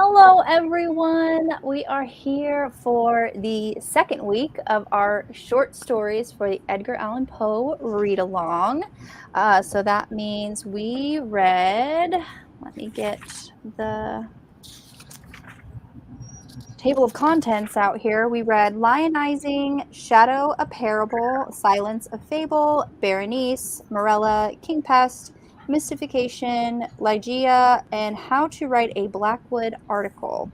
Hello, everyone. We are here for the second week of our short stories for the Edgar Allan Poe read-along. So that means we read, let me get the table of contents out here. We read Lionizing-Shadow, A Parable, Silence, A Fable, Berenice, Morella, King Pest, Mystification, Ligeia, and How to Write a Blackwood Article.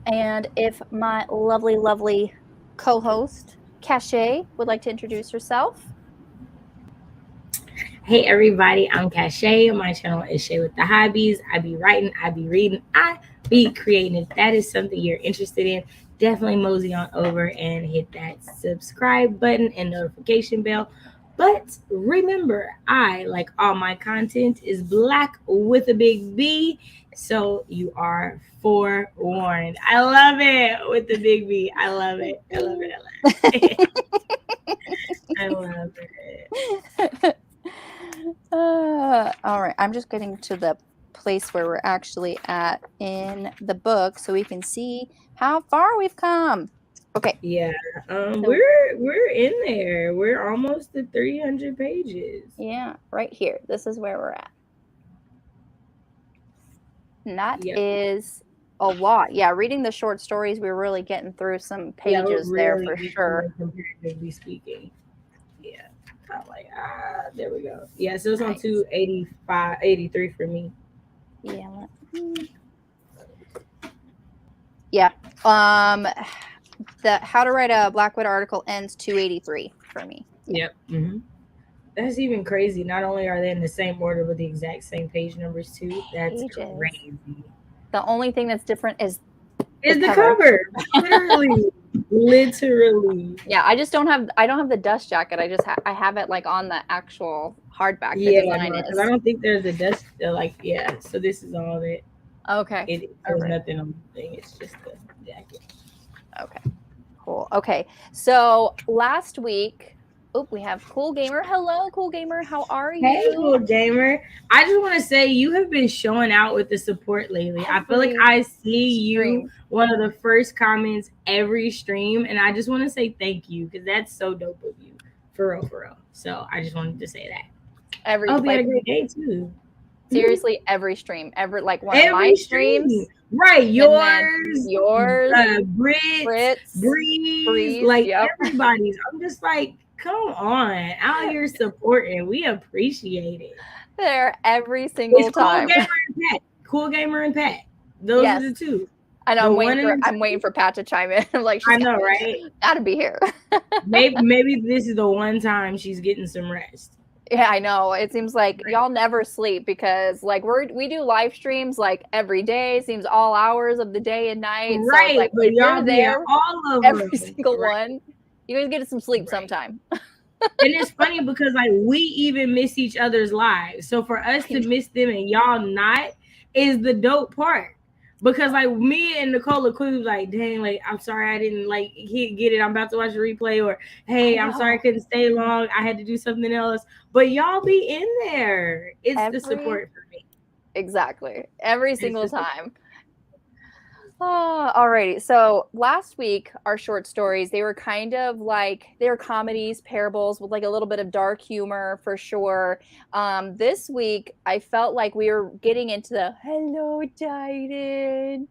And if my lovely, lovely co-host, Cachet, would like to introduce herself. Hey everybody, I'm Cachet. My channel is Shay with the Hobbies. I be writing, I be reading, I be creating. If that is something you're interested in, definitely mosey on over and hit that subscribe button and notification bell. But remember, I, like all my content, is black with a big B. So you are forewarned. I love it with the big B. I love it. I love it. I love it. I love it. All right, I'm just getting to the place where we're actually at in the book so we can see how far we've come. Okay. Yeah, we're in there. We're almost to 300 pages. Yeah, right here. This is where we're at. And that is a lot. Yeah, reading the short stories, we're really getting through some pages there for sure. Comparatively speaking. Yeah. I'm like, there we go. Yeah, so it's on 285, 83 for me. Yeah. Yeah. The How to Write a Blackwood Article ends 283 for me. Yep. Mm-hmm. That's even crazy. Not only are they in the same order, but the exact same page numbers too. That's crazy. The only thing that's different is the cover. Literally. Yeah, I don't have the dust jacket. I have it like on the actual hardback. Yeah, because I don't think there's a dust. So this is all that. Okay. There's nothing on the thing. It's just the jacket. Okay. Cool. Okay. So last week, we have Cool Gamer. Hello, Cool Gamer. How are you? Hey, Cool Gamer. I just want to say you have been showing out with the support lately. I feel like I see you one of the first comments every stream, and I just want to say thank you because that's so dope of you. For real. So I just wanted to say that. I hope you had a great day too. Seriously, every stream, one of my streams. Right, yours, Breeze, like everybody's. I'm just like, come on, out here supporting. We appreciate it. There every single time. Cool Gamer and Pat. Those are the two. I know. I'm waiting for Pat to chime in. I'm like, I know, right? Gotta be here. maybe this is the one time she's getting some rest. Yeah, I know. It seems like y'all never sleep because we do live streams like every day. It seems all hours of the day and night. Right, so like, but y'all there all of every single one. You guys get some sleep sometime. And it's funny because like we even miss each other's lives. So for us to miss them and y'all not is the dope part. Because like me and Nicole was like, dang, like I'm sorry I didn't like get it. I'm about to watch a replay, or hey, I'm sorry I couldn't stay long. I had to do something else. But y'all be in there. It's the support for me. Exactly. Every single time. Alrighty. So last week, our short stories, they were kind of like, they were comedies, parables with like a little bit of dark humor for sure. This week, I felt like we were getting into the hello, Titan.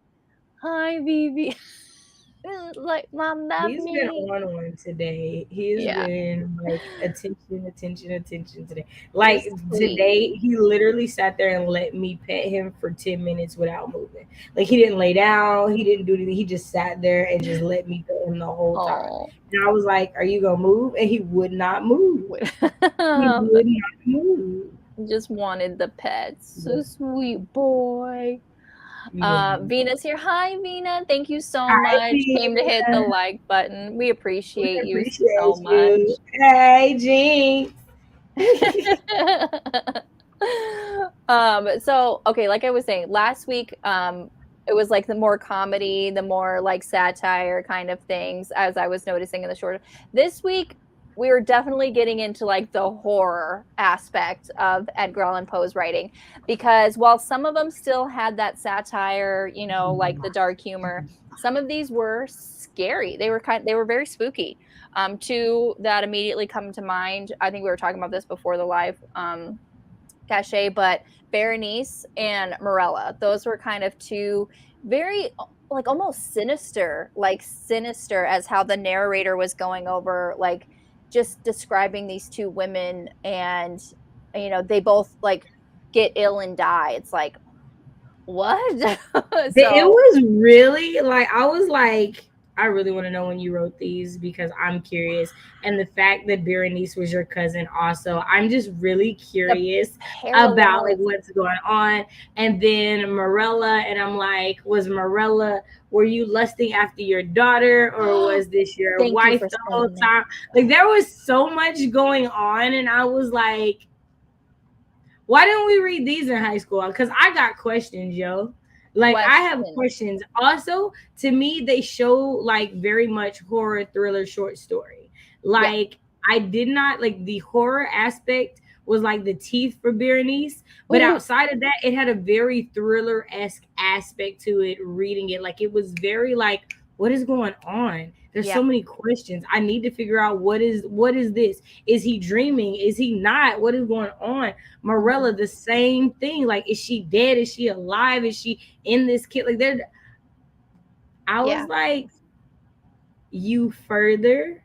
Hi, Vivi. Like, Mom, love me. He's been on one today. He's been like attention today. Like today, he literally sat there and let me pet him for 10 minutes without moving. Like he didn't lay down, he didn't do anything. He just sat there and just let me pet him the whole time. And I was like, "Are you gonna move?" And he would not move. He would not move. Just wanted the pets. So sweet boy. Vena's here. Hi, Vena. Thank you so much. Vena. Came to hit the like button. We appreciate you so much. Hey, Jinx. So, okay, like I was saying, last week, it was like the more comedy, the more like satire kind of things, as I was noticing in the short. This week, we were definitely getting into like the horror aspect of Edgar Allan Poe's writing, because while some of them still had that satire, you know, like the dark humor, some of these were scary. They were very spooky. Two that immediately come to mind. I think we were talking about this before the live cachet, but Berenice and Morella, those were kind of two very like almost sinister, like sinister as how the narrator was going over, like just describing these two women, and you know, they both like get ill and die. It's like, what? It So was really like, I was like, I really want to know when you wrote these because I'm curious. And the fact that Berenice was your cousin also, I'm just really the curious about like parallels. what's going on. And then Morella, and I'm like, was Morella, were you lusting after your daughter or was this your Thank you wife for the whole saying that. time? Like there was so much going on, and I was like, why didn't we read these in high school? Because I got questions, yo. Like I have Question. questions. Also, to me, they show like very much horror thriller short story. Yeah. Like I did not like the horror aspect was like the teeth for Berenice, but Ooh, outside of that, it had a very thriller esque aspect to it. Reading it, like it was very like, what is going on? There's yeah. so many questions. I need to figure out what is this? Is he dreaming? Is he not? What is going on? Mhm. Morella, the same thing. Like, is she dead? Is she alive? Is she in this kid? Like, there, I was Yeah. like, you further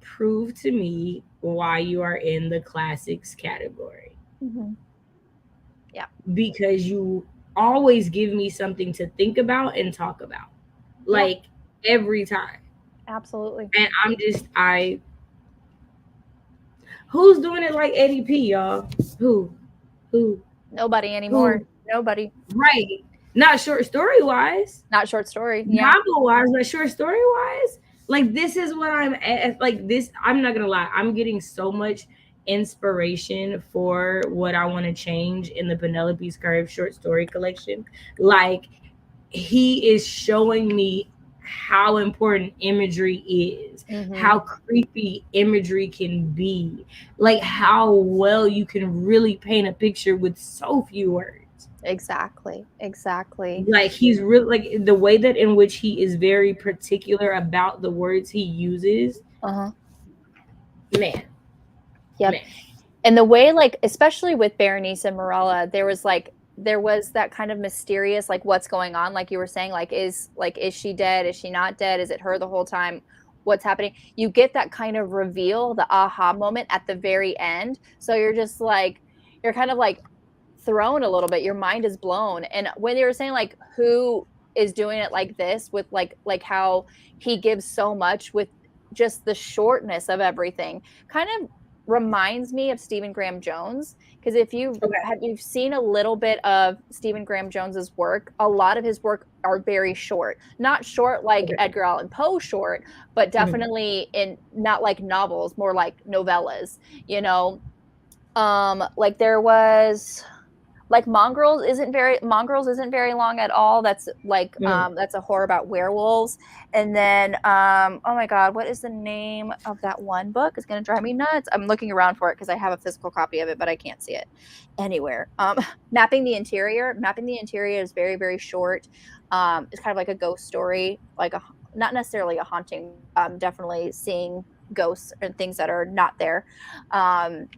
prove to me why you are in the classics category Mhm. Yeah. because you always give me something to think about and talk about, Yeah. like every time. Absolutely. And I'm just, who's doing it like Eddie P, y'all? Who, who, Nobody anymore. who? Nobody. Right. Not short story wise, Not short story. Yeah. novel wise, but short story wise, like this is what I'm at, like this. I'm not gonna lie, I'm getting so much inspiration for what I want to change in the Penelope's Curve short story collection. Like he is showing me how important imagery is, Mhm. how creepy imagery can be, like how well you can really paint a picture with so few words. Exactly. Exactly. Like he's really like the way that in which he is very particular about the words he uses. Uh-huh. Man, Yep. man. And the way, like, especially with Berenice and Morella, there was that kind of mysterious, like, what's going on, like you were saying, like is she dead? Is she not dead? Is it her the whole time? What's happening? You get that kind of reveal, the aha moment at the very end. So you're just like, you're kind of like thrown a little bit. Your mind is blown. And when they were saying like who is doing it like this, with like how he gives so much with just the shortness of everything, kind of reminds me of Stephen Graham Jones. Because if Okay. you've seen a little bit of Stephen Graham Jones's work, a lot of his work are very short. Not short like Okay. Edgar Allan Poe short, but Mhm. definitely in not like novels, more like novellas, you know. Like there was like Mongrels isn't very long at all. That's like Mhm. that's a horror about werewolves. And then oh my god, what is the name of that one book? It's gonna drive me nuts. I'm looking around for it because I have a physical copy of it, but I can't see it anywhere. Mapping the Interior is very, very short. It's kind of like a ghost story, like a not necessarily a haunting, definitely seeing ghosts and things that are not there. um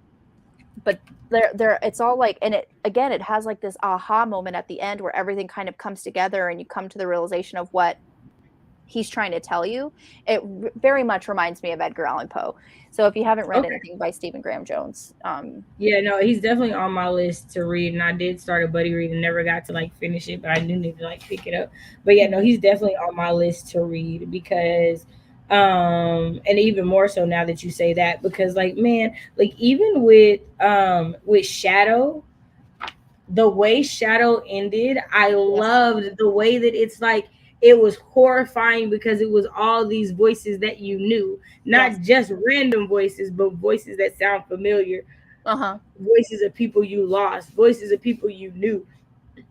but there it's all like, and it again, it has like this aha moment at the end where everything kind of comes together and you come to the realization of what he's trying to tell you. It very much reminds me of Edgar Allan Poe. So if you haven't read Okay. anything by Stephen Graham Jones, Yeah, no, he's definitely on my list to read, and I did start a buddy read and never got to like finish it, but I do need to like pick it up. But yeah, no, mhm, he's definitely on my list to read because and even more so now that you say that, because like man, like even with Shadow, the way Shadow ended, I yes, loved the way that it's like it was horrifying because it was all these voices that you knew, yes, not just random voices, but voices that sound familiar, uh-huh, voices of people you lost, voices of people you knew.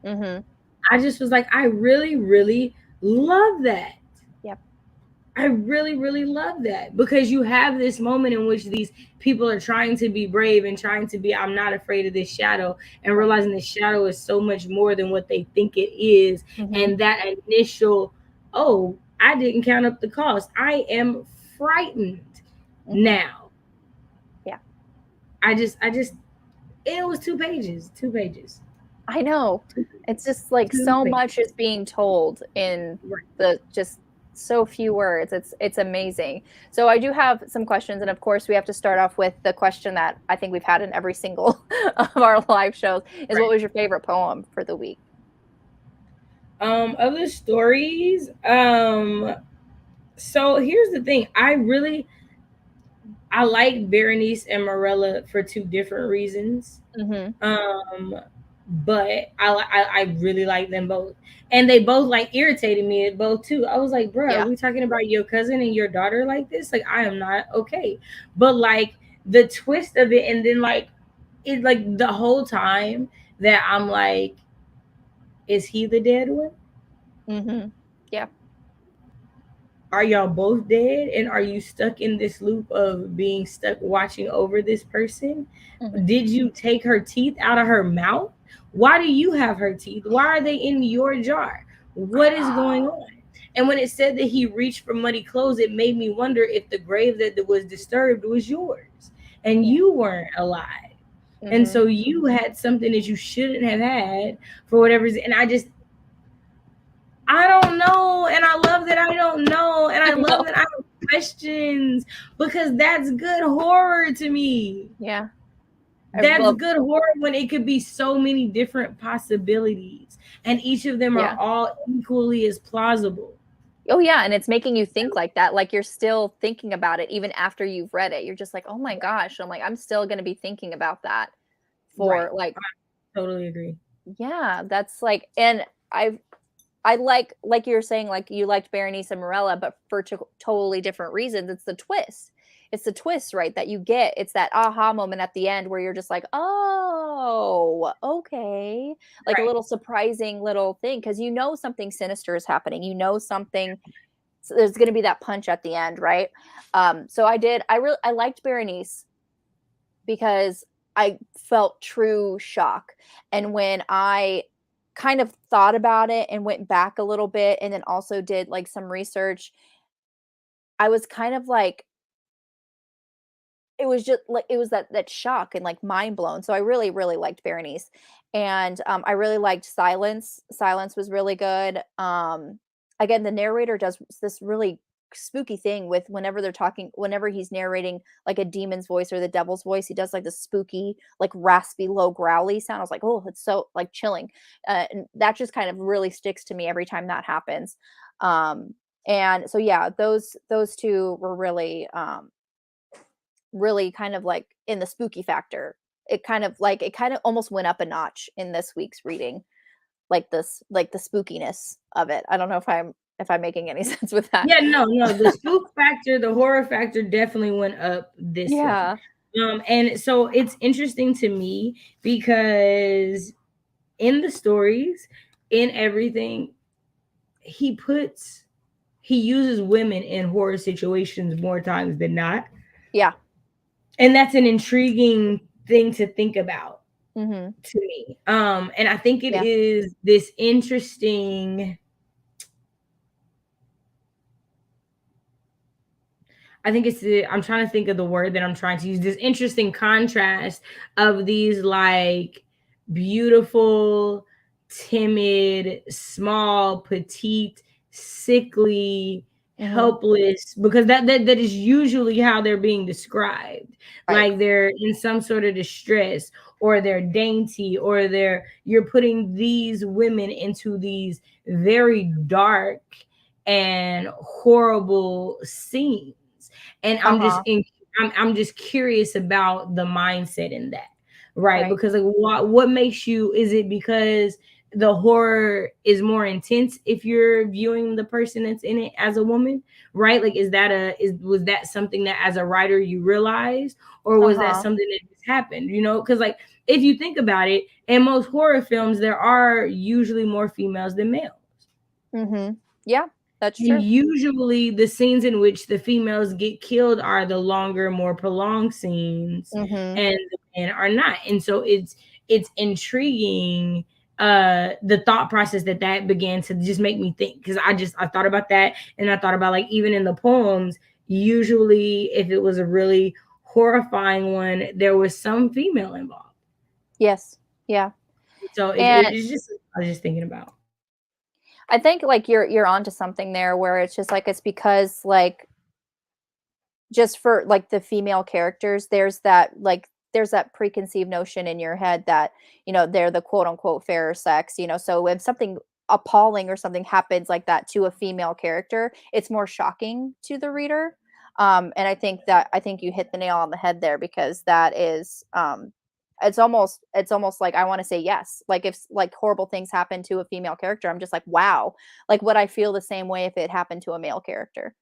mhm, I just was like, I really, really love that. yep. I really, really love that, because you have this moment in which these people are trying to be brave and trying to be, I'm not afraid of this shadow, and Right. realizing the shadow is so much more than what they think it is. Mm-hmm. And that initial, oh, I didn't count up the cost. I am frightened Mm-hmm. now. Yeah. I just, it was 2 pages, 2 pages, I know. two, It's just like two so pages. much is being told in Right. the just so few words. It's amazing. So I do have some questions, and of course we have to start off with the question that I think we've had in every single of our live shows is what Right. was your favorite poem for the week? Other stories. So here's the thing. I like Berenice and Morella for two different reasons. Mm-hmm. Um, but I really like them both, and they both like irritated me at both too. I was like, bro, Yeah. we talking about your cousin and your daughter like this? Like, I am not okay. But like the twist of it, and then like it, like the whole time that I'm like, is he the dead one? Mm-hmm. Yeah. Are y'all both dead, and are you stuck in this loop of being stuck watching over this person? Mm-hmm. Did you take her teeth out of her mouth? Why do you have her teeth? Why are they in your jar? What is going on? And when it said that he reached for muddy clothes, it made me wonder if the grave that was disturbed was yours and Yeah. you weren't alive. And Mm-hmm. so you had something that you shouldn't have had for whatever reason. And I don't know. And I love that I don't know. And I I love know. that I have questions, because that's good horror to me. Yeah. I That's love. good horror when it could be so many different possibilities, and each of them are Yeah. all equally as plausible. Oh yeah, and it's making you think like that. Like you're still thinking about it even after you've read it. You're just like, "Oh my gosh." I'm like, I'm still going to be thinking about that Right. for like, Totally agree. yeah, that's like, and I like you were saying, like you liked Berenice and Morella, but for totally different reasons. It's the twist. It's the twist, right? That you get. It's that aha moment at the end where you're just like, oh, okay, like a Right. little surprising little thing because you know something sinister is happening. You know something. So there's going to be that punch at the end, right? So I did. I liked Berenice because I felt true shock. And when I kind of thought about it and went back a little bit and then also did like some research, I was kind of like it was just like it was that shock and like mind blown. So I really really liked Berenice. And I really liked Silence. Silence was really good. Again, the narrator does this really spooky thing with whenever they're talking, whenever he's narrating like a demon's voice or the devil's voice, he does like the spooky, like raspy, low growly sound. I was like, oh, it's so like chilling. And that just kind of really sticks to me every time that happens. Um, and so yeah, those two were really kind of like in the spooky factor. It kind of almost went up a notch in this week's reading, like this, like the spookiness of it. I don't know if I'm making any sense with that. Yeah, no, no. The spook factor, the horror factor definitely went up this one. Yeah. And so it's interesting to me because in the stories, in everything, he puts he uses women in horror situations more times than not. Yeah. And that's an intriguing thing to think about Mhm. to me. And I think it Yeah. is this interesting, I think it's I'm trying to think of the word that I'm trying to use. This interesting contrast of these like beautiful, timid, small, petite, sickly, Mhm. helpless, because that is usually how they're being described. Right. Like they're in some sort of distress, or they're dainty, or you're putting these women into these very dark and horrible scenes. And Uh-huh. I'm just curious about the mindset in that, right? Right. Because like what makes you, is it because the horror is more intense if you're viewing the person that's in it as a woman, right? Like was that something that as a writer you realized, or was that Uh-huh. something that just happened, because like if you think about it, in most horror films there are usually more females than males. Mhm. Yeah. That's And true. usually the scenes in which the females get killed are the longer, more prolonged scenes, Mm-hmm. and the men are not. And so it's intriguing, the thought process that began to just make me think, because I thought about that, and I thought about, like, even in the poems, usually if it was a really horrifying one, there was some female involved. Yes. Yeah. So And it's just, I was just thinking about. I think like you're onto something there where it's just like it's because like just for like the female characters, there's that preconceived notion in your head that, they're the quote unquote fairer sex, so when something appalling or something happens like that to a female character, it's more shocking to the reader. And I think you hit the nail on the head there, because that is it's almost like I want to say yes. Like if like horrible things happen to a female character, I'm just like, wow. Like would I feel the same way if it happened to a male character?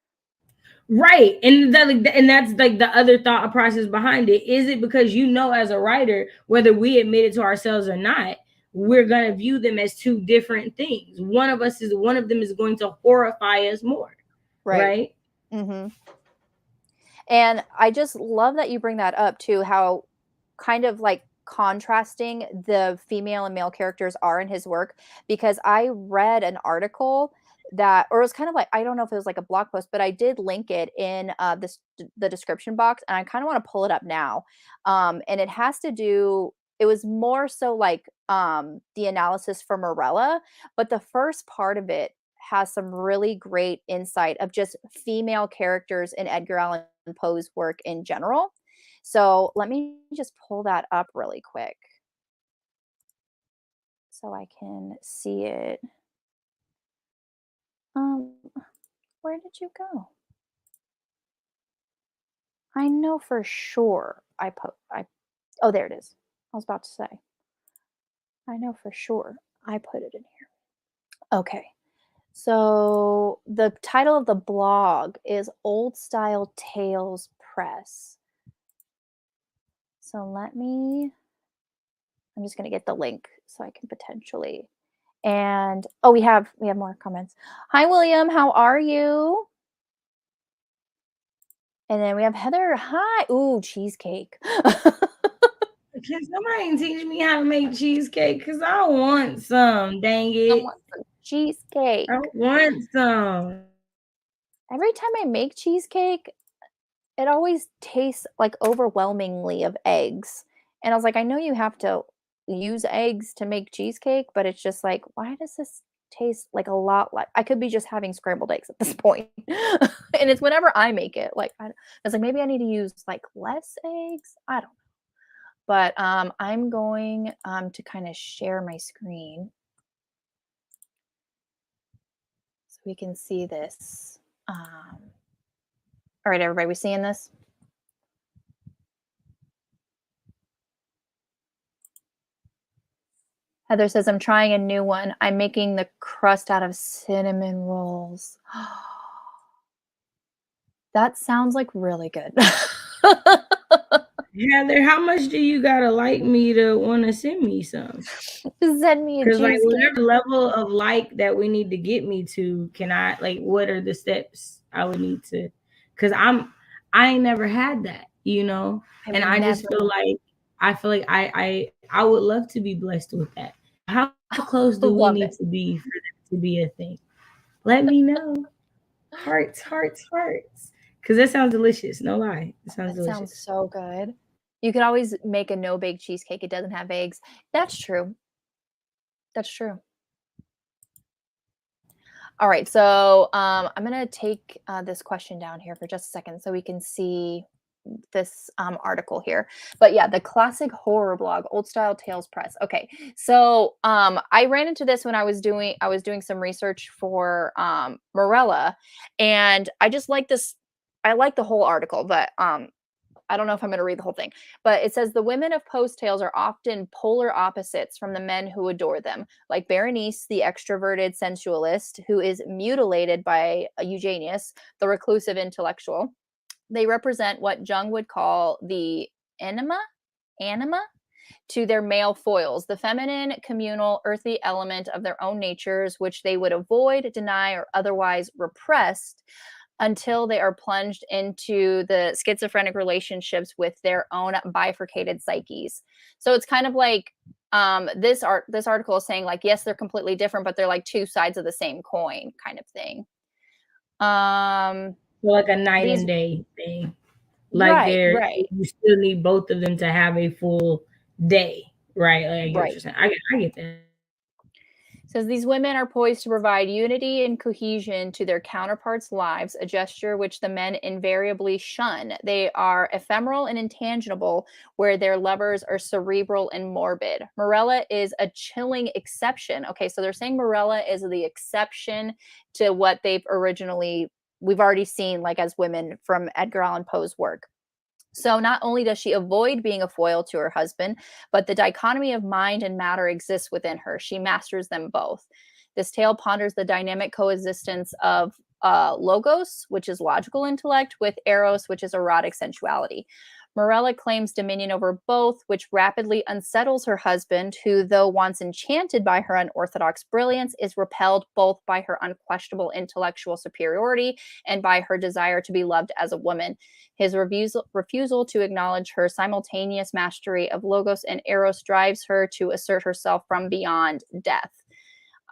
Right. And and that's like the other thought process behind it. Is it because, as a writer, whether we admit it to ourselves or not, we're gonna view them as two different things. One of them is going to horrify us more. Right. Right? Mm-hmm. And I just love that you bring that up too, how kind of like contrasting the female and male characters are in his work, because I read an article that, or it was kind of like, I don't know if it was like a blog post, but I did link it in the description box, and I kind of want to pull it up now. And it has to do, it was more so like the analysis for Morella, but the first part of it has some really great insight of just female characters in Edgar Allan Poe's work in general. So let me just pull that up really quick so I can see it. Um, where did you go? I know for sure I oh, there it is. I was about to say. I know for sure I put it in here. Okay. So the title of the blog is Old Style Tales Press. So I'm just going to get the link so I can potentially. And oh, we have more comments. Hi William, how are you? And then we have Heather. Hi. Ooh, cheesecake. Can somebody teach me how to make cheesecake? Because I want some, dang I it. want some cheesecake. I want some. Every time I make cheesecake, it always tastes like overwhelmingly of eggs. And I was like, I know you have to use eggs to make cheesecake, but it's just like, why does this taste like a lot like I could be just having scrambled eggs at this point. And it's whenever I make it, like I was like, maybe I need to use like less eggs. I don't know. But I'm going to kind of share my screen so we can see this. All right, everybody, we seeing this? Heather says, I'm trying a new one. I'm making the crust out of cinnamon rolls. That sounds like really good. Heather, how much do you gotta like me to want to send me some? Send me a Because, like, cheesecake. whatever level of like that we need to get me to, can I, like, what are the steps I would need to? Because I ain't never had that, I've and I just never. feel like I would love to be blessed with that. How close do we Love need it. to be for that to be a thing? Let me know. Hearts, hearts, hearts. Because that sounds delicious. No lie, it sounds That sounds delicious. so good. You can always make a no-bake cheesecake. It doesn't have eggs. That's true. That's true. All right, so I'm gonna take this question down here for just a second so we can see this article here. But yeah, the classic horror blog, Old Style Tales Press. Okay, so I ran into this when I was doing some research for Morella, and I just like this. I like the whole article, but I don't know if I'm going to read the whole thing, but it says the women of Poe's tales are often polar opposites from the men who adore them, like Berenice, the extroverted sensualist who is mutilated by Eugenius, the reclusive intellectual. They represent what Jung would call the anima. to their male foils, the feminine, communal, earthy element of their own natures, which they would avoid, deny, or otherwise repress until they are plunged into the schizophrenic relationships with their own bifurcated psyches. So it's kind of like this article is saying, like, yes, they're completely different, but they're like two sides of the same coin kind of thing. So like a night These and day thing. Like right, there, right, you still need both of them to have a full day, right? Like I get what right. you're saying. I get that. Says these women are poised to provide unity and cohesion to their counterparts' lives, a gesture which the men invariably shun. They are ephemeral and intangible, where their lovers are cerebral and morbid. Morella is a chilling exception. Okay, so they're saying Morella is the exception to what we've already seen, like as women from Edgar Allan Poe's work. So not only does she avoid being a foil to her husband, but the dichotomy of mind and matter exists within her. She masters them both. This tale ponders the dynamic coexistence of logos, which is logical intellect, with eros, which is erotic sensuality. Morella claims dominion over both, which rapidly unsettles her husband, who, though once enchanted by her unorthodox brilliance, is repelled both by her unquestionable intellectual superiority and by her desire to be loved as a woman. His refusal to acknowledge her simultaneous mastery of logos and eros drives her to assert herself from beyond death.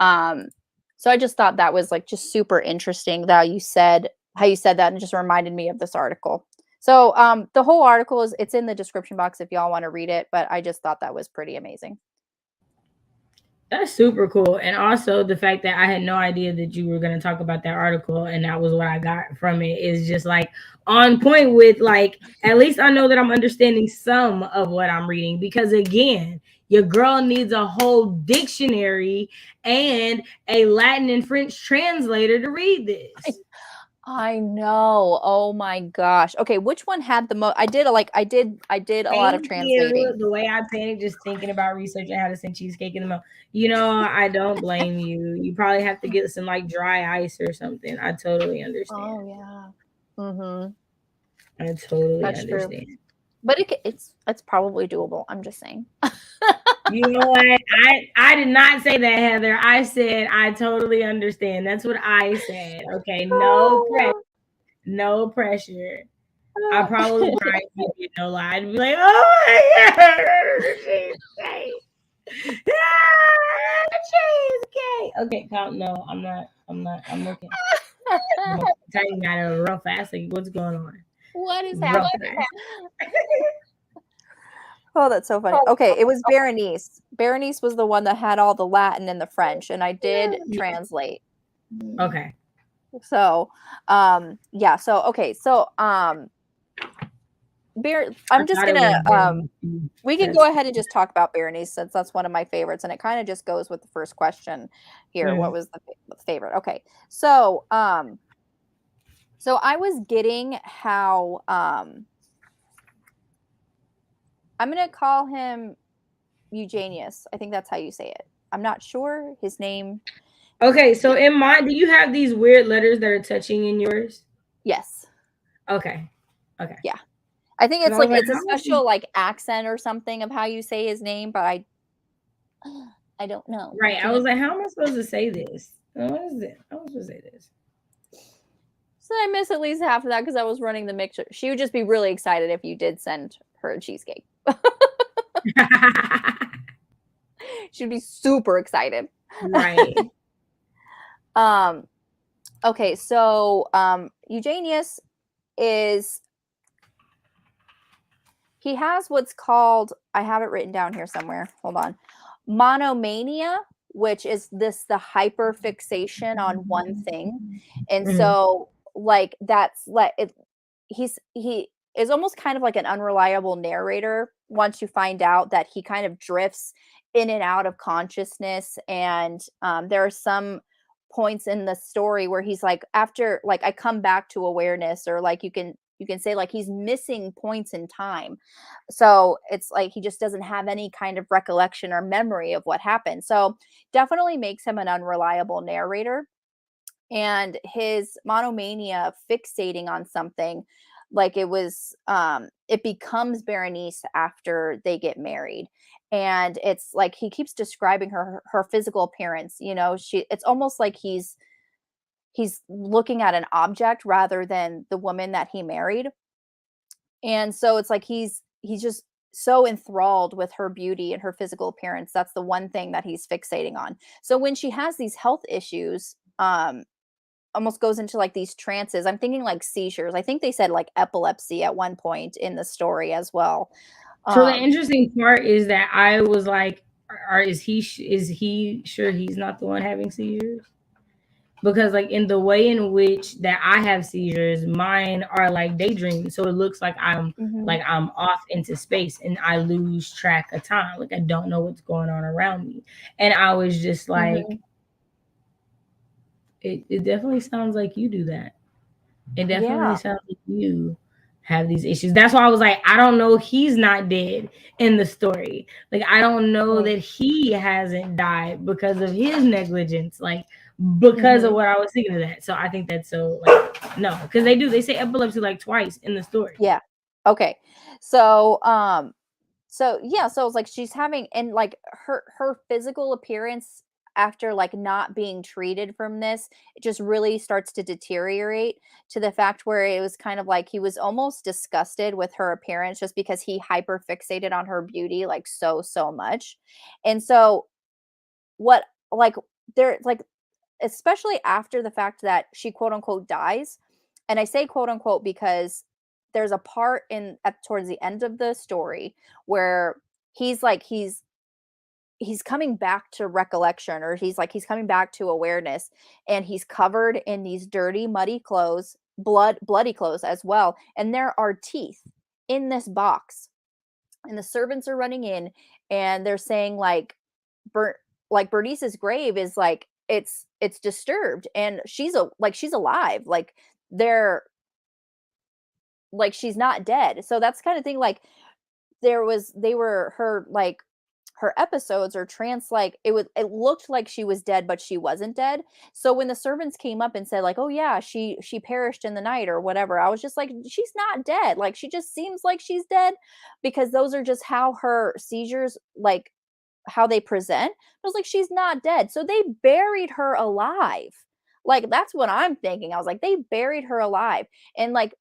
So I just thought that was like just super interesting that how you said that, and it just reminded me of this article. So the whole article it's in the description box if y'all want to read it, but I just thought that was pretty amazing. That's super cool. And also the fact that I had no idea that you were going to talk about that article and that was what I got from it is just like on point with like, at least I know that I'm understanding some of what I'm reading because again, your girl needs a whole dictionary and a Latin and French translator to read this. I know. Oh my gosh. Okay, which one had the most? I did a lot of Thank you. translating. The way I panicked just thinking about researching how to send cheesecake in the mail. You know, I don't blame you. You probably have to get some like dry ice or something. I totally understand. Oh yeah. Mhm. I totally That's true. understand. But it's probably doable. I'm just saying. You know what? I did not say that, Heather. I said I totally understand. That's what I said. Okay, no pressure. No pressure. I probably write you no lie. I'd be like, oh my god, cheesecake. Okay, count. No, I'm not. I'm okay. I'm typing at it real fast. Like, what's going on? What is Real happening? fast. Oh, that's so funny. Okay, it was Berenice. Berenice was the one that had all the Latin and the French, and I did translate. Okay. So, yeah. So, okay. So, I'm just gonna we can go ahead and just talk about Berenice since that's one of my favorites, and it kind of just goes with the first question here. What was the favorite? Okay, so so I was getting how I'm gonna call him Eugenius. I think that's how you say it. I'm not sure his name. Okay, so in mine, do you have these weird letters that are touching in yours? Yes. Okay. Okay. Yeah. I think it's I was like like, it's a how much special like accent or something of how you say his name, but I don't know. right. I was like, how am I supposed to say this? What is it? How am I supposed to say this? So I miss at least half of that because I was running the mixer. She would just be really excited if you did send her a cheesecake. She'd be super excited. Right. Okay, so Eugenius is he has what's called, I have it written down here somewhere. Hold on. Monomania, which is the hyper fixation on one thing. And so like that's like he is almost kind of like an unreliable narrator once you find out that he kind of drifts in and out of consciousness. And there are some points in the story where he's like, after like I come back to awareness, or like you can say like he's missing points in time. So it's like he just doesn't have any kind of recollection or memory of what happened. So definitely makes him an unreliable narrator. And his monomania, fixating on something, like it becomes Berenice after they get married. And it's like he keeps describing her physical appearance. It's almost like he's looking at an object rather than the woman that he married. And so it's like he's just so enthralled with her beauty and her physical appearance. That's the one thing that he's fixating on. So when she has these health issues, almost goes into like these trances. I'm thinking like seizures. I think they said like epilepsy at one point in the story as well. So the Um, interesting part is that I was like, is he sure he's not the one having seizures? Because like in the way in which that I have seizures, mine are like daydreaming. So it looks mhm, like I'm off into space and I lose track of time. Like I don't know what's going on around me. And I was just like, mhm. it definitely sounds like you do that. It definitely Yeah. sounds like you have these issues. That's why I was like, I don't know, he's not dead in the story. Like, I don't know Right. that he hasn't died because of his negligence. Like, because of Mhm. what I was thinking of that. So I think that's so like no, because they say epilepsy like twice in the story. Yeah. Okay. So, yeah, so it's like she's having, and like her physical appearance after like not being treated from this, it just really starts to deteriorate to the fact where it was kind of like he was almost disgusted with her appearance just because he hyper fixated on her beauty like so much. And so what like there like especially after the fact that she quote unquote dies. And I say quote unquote because there's a part in at towards the end of the story where he's like he's coming back to recollection, or he's coming back to awareness, and he's covered in these dirty muddy clothes, bloody clothes as well, and there are teeth in this box, and the servants are running in and they're saying like Ber- like Bernice's grave is like it's disturbed, and she's alive, like they're like she's not dead. So that's kind of thing, like they were her like her episodes or trance, like it looked like she was dead but she wasn't dead. So when the servants came up and said like, oh yeah, she perished in the night or whatever, I was just like, she's not dead, like she just seems like she's dead, because those are just how her seizures, like how they present. I was like, she's not dead. So they buried her alive. Like that's what I'm thinking. I was like, they buried her alive. And like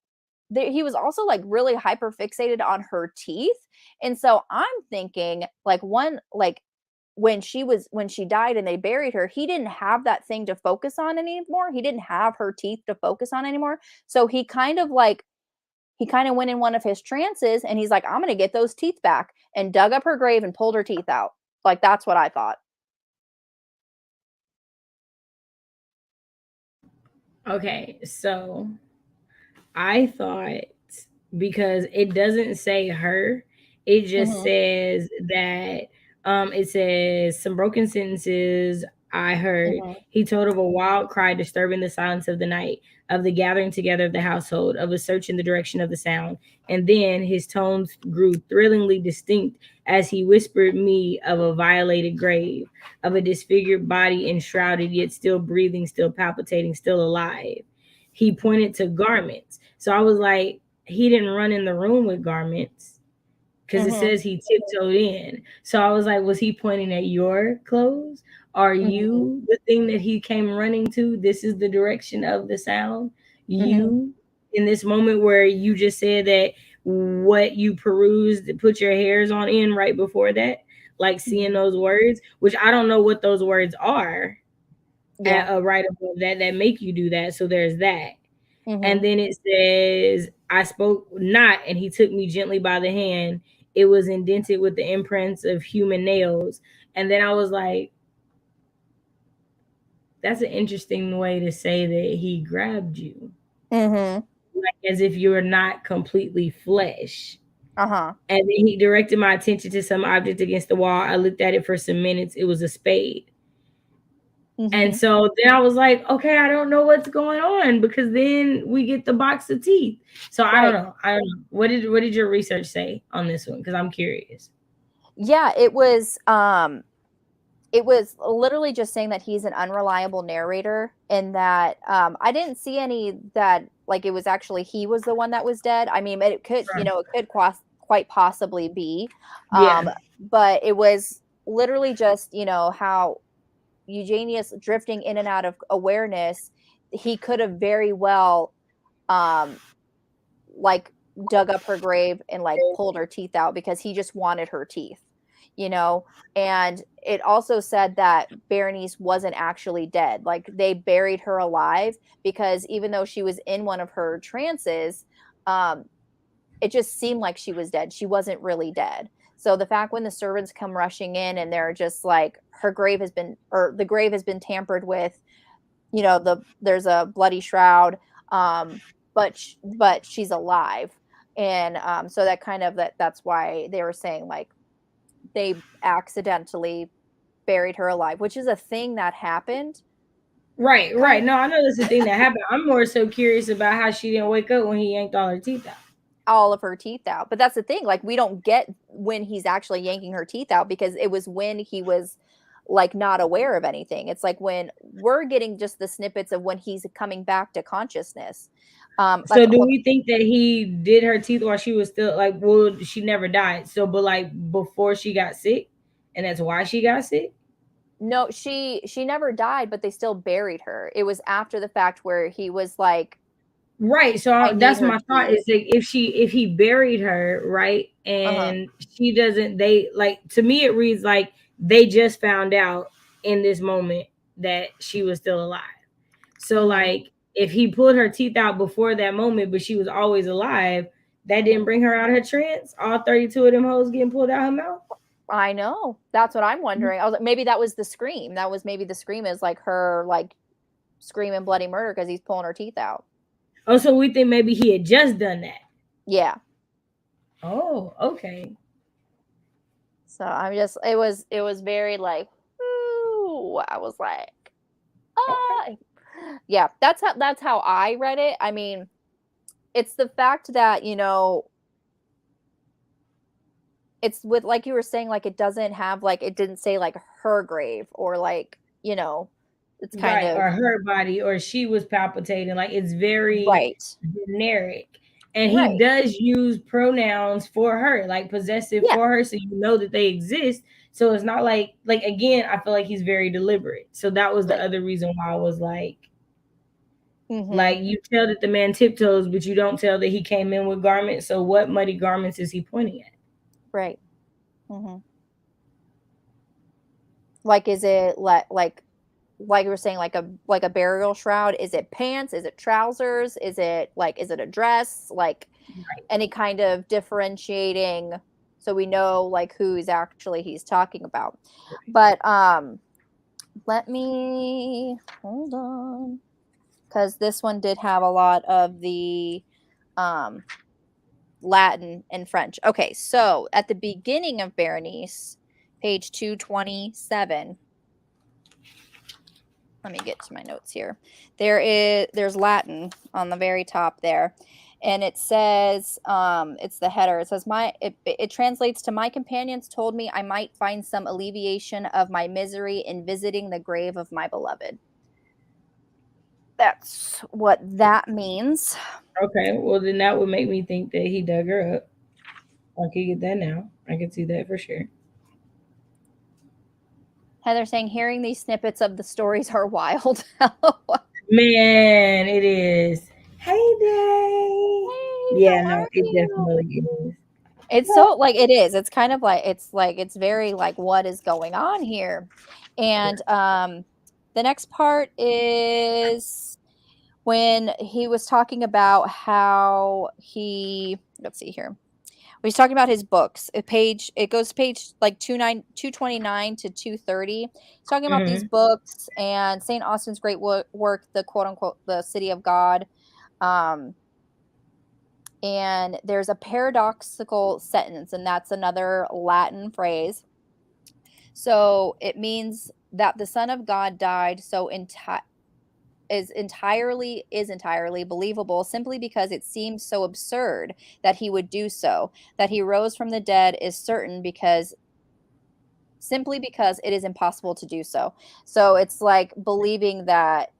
he was also like really hyper fixated on her teeth. And so I'm thinking like one like when she died and they buried her, he didn't have that thing to focus on anymore. He didn't have her teeth to focus on anymore. So he kind of went in one of his trances and he's like, I'm going to get those teeth back, and dug up her grave and pulled her teeth out. Like, that's what I thought. Okay, so I thought, because it doesn't say her, it just Mhm. says that it says some broken sentences I heard. Mhm. He told of a wild cry disturbing the silence of the night, of the gathering together of the household, of a search in the direction of the sound. And then his tones grew thrillingly distinct as he whispered me of a violated grave, of a disfigured body enshrouded, yet still breathing, still palpitating, still alive. He pointed to garments. So I was like, he didn't run in the room with garments because it Mhm. says he tiptoed in. So I was like, was he pointing at your clothes? Are Mhm. you the thing that he came running to? This is the direction of the sound. Mhm. You, in this moment where you just said that what you perused, put your hairs on in right before that, like seeing Mhm. those words, which I don't know what those words are Yeah. right above that make you do that. So there's that. And Mhm. then it says, I spoke not, and he took me gently by the hand. It was indented with the imprints of human nails. And then I was like, that's an interesting way to say that he grabbed you, Mhm. like as if you're not completely flesh. Uh-huh. And then he directed my attention to some object against the wall. I looked at it for some minutes. It was a spade. And Mhm. so then I was like, okay, I don't know what's going on, because then we get the box of teeth. So I don't Right. know. I don't know. What did your research say on this one? Because I'm curious. Yeah, it was it was literally just saying that he's an unreliable narrator, and that I didn't see any that like it was actually he was the one that was dead. I mean, it could, Right. it could quite possibly be, Yeah. but it was literally just how Eugenius drifting in and out of awareness. He could have very well um like dug up her grave and like pulled her teeth out because he just wanted her teeth, you know. And it also said that Berenice wasn't actually dead. Like they buried her alive because even though she was in one of her trances, um it just seemed like she was dead. She wasn't really dead. So the fact when the servants come rushing in and they're just like her grave has been, or the grave has been tampered with, there's a bloody shroud, um but she's alive. And so that kind of that's why they were saying like they accidentally buried her alive, which is a thing that happened Right, kind right. No, I know that's the thing that happened. I'm more so curious about how she didn't wake up when he yanked all her teeth out. all of her teeth out. But that's the thing, like we don't get when he's actually yanking her teeth out because it was when he was like not aware of anything. It's like when we're getting just the snippets of when he's coming back to consciousness. So Like do hold we think that he did her teeth while she was still like, well, she never died. So but like before she got sick, and that's why she got sick? No, she never died, but they still buried her. It was after the fact where he was like, Right. So I need that's her my thought teeth. is like if he buried her, right, Uh-huh. and she doesn't, they like, to me it reads like they just found out in this moment that she was still alive. So Mhm. like if he pulled her teeth out before that moment, but she was always alive, that didn't Mhm. bring her out of her trance. All 32 of them hoes getting pulled out her mouth. I know. That's what I'm wondering. I was like, maybe that was the scream. That was maybe the scream is like her like screaming bloody murder because he's pulling her teeth out. Oh, so we think maybe he had just done that. Yeah. Oh, okay. So I'm just it was very like, ooh, I was like, Okay. ah. Yeah, that's how I read it. I mean, it's the fact that, it's with like you were saying, like it doesn't have like it didn't say like her grave or like, it's kind Right, of or her body, or she was palpitating. Like it's very right. generic. And he Right. does use pronouns for her, like possessive Yeah. for her, so you know that they exist. So it's not like again, I feel like he's very deliberate. So that was the Right. other reason why I was Mhm. like you tell that the man tiptoes, but you don't tell that he came in with garments. So what muddy garments is he pointing at? Right. Mhm. Like is it like you were saying like a burial shroud? Is it pants? Is it trousers? Is it a dress? Like any kind of differentiating so we know like who's actually he's talking about. But let me hold on cuz this one did have a lot of the um Latin and French. Okay, so at the beginning of Berenice, page 227, let me get to my notes here. There's Latin on the very top there. And it says, it's the header. It says it translates to my companions told me I might find some alleviation of my misery in visiting the grave of my beloved. That's what that means. Okay, well then that would make me think that he dug her up. I could get that now. I can see that for sure. Heather saying hearing these snippets of the stories are wild. Man, it is. Hey, Day. Hey, Yeah, how no, are it you? definitely is. It's so like it is. It's kind of like it's very like what is going on here. And the next part is when he was talking about how he let's see here. He's talking about his books. It goes page like 229 to 230. He's talking about these Hmm. books and St. Austin's great work, the quote unquote the City of God. Um and there's a paradoxical sentence, and that's another Latin phrase. So it means that the Son of God died so is entirely believable simply because it seems so absurd that he would do so. That he rose from the dead is certain because simply because it is impossible to do so. So it's like believing that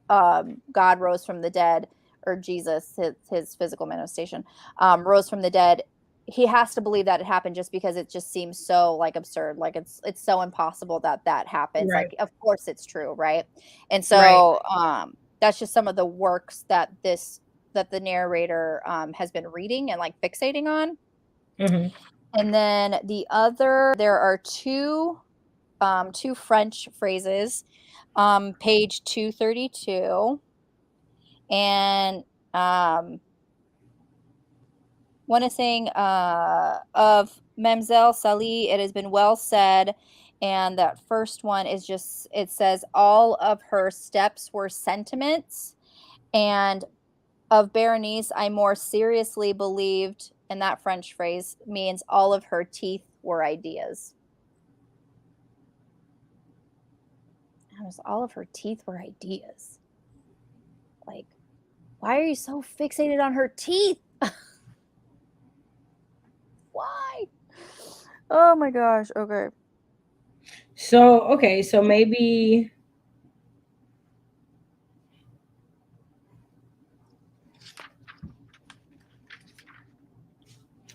God rose from the dead, or Jesus, his physical manifestation, rose from the dead. He has to believe that it happened just because it just seems so like absurd. Like it's so impossible that that happens. Right. Like, of course it's true, right? And Right. so that's just some of the works that the narrator has been reading and like fixating on. Hmm. And then there are two French phrases, page 232. And one is saying of Mamselle Sally, it has been well said. And that first one is just, it says, all of her steps were sentiments. And of Berenice, I more seriously believed, and that French phrase means all of her teeth were ideas. All of her teeth were ideas. Like, why are you so fixated on her teeth? Why? Oh my gosh. Okay. So okay, so maybe